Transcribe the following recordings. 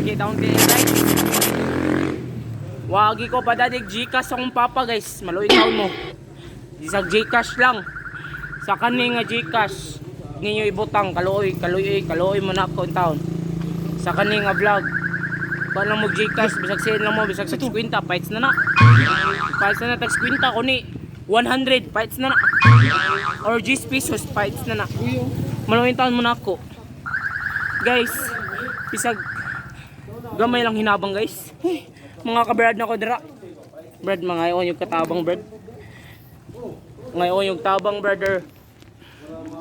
Sakit ang guys. Wagi ko pa dadig Gcash akong papa guys. Maluin taon mo. Isang Gcash lang. Sa kaning nga Gcash. Ninyo ibutang kaluoy mo na ako taon. Sa kaning nga vlog. Paano mo Gcash bisag sale lang mo bisag 50 fights na na. Fights na tag 50 ko ni 100 fights na na. Or 10 pesos fights na na. Maluin taon mo na ako. Guys, bisag gamay lang hinabang guys. Mga kabrad na ko dira. Brad, mga ngayon yung katabang brad. Ngayon yung tabang brother.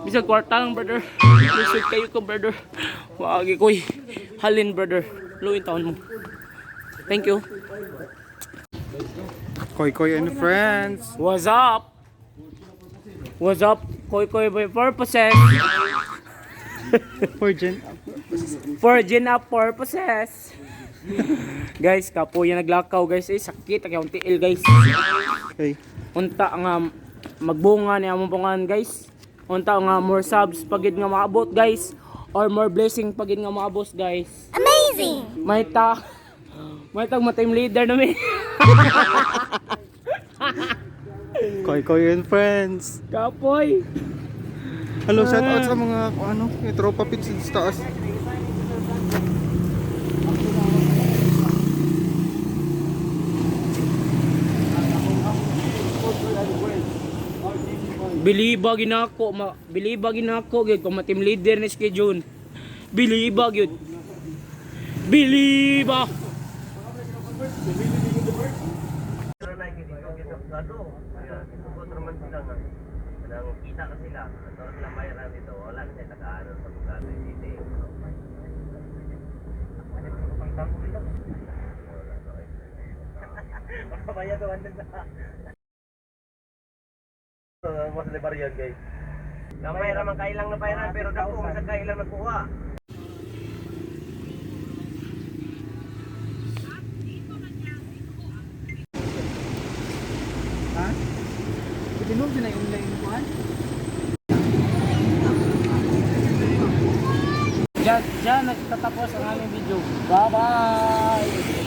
Bisag kwarta lang brother. Bisag kayo ko brother. Wagi ko'y halin brother. Luwin taon mo. Thank you. Koy Koy and friends. What's up? What's up? Koy by purposes. For gin up purposes. Guys, kapo yung naglakaw guys. Sakit ang tiil guys. Hey. Unta nga magbunga ni among pangan guys. Unta nga more subs pagid nga maabot guys. Or more blessing pagid nga maabot guys. Amazing! May tag team leader na mi. Koy and friends. Kapoy. Hello, shout out sa mga tropa pits sa taas. Biliba ginako gyud kung team leader ni schedule. Biliba gyud. Biliba. Kita ka sila, at sila bayaran dito, wala na siya nakaano sa bugado yung city. Makapaya to, andun na. Mas libar yun guys. Kamay naman kailang na bayaran, pero dako sa kailang nagkuha. Ha? Itinong din na yung online kuhan? Diyan nagtatapos ang aming video. Bye-bye!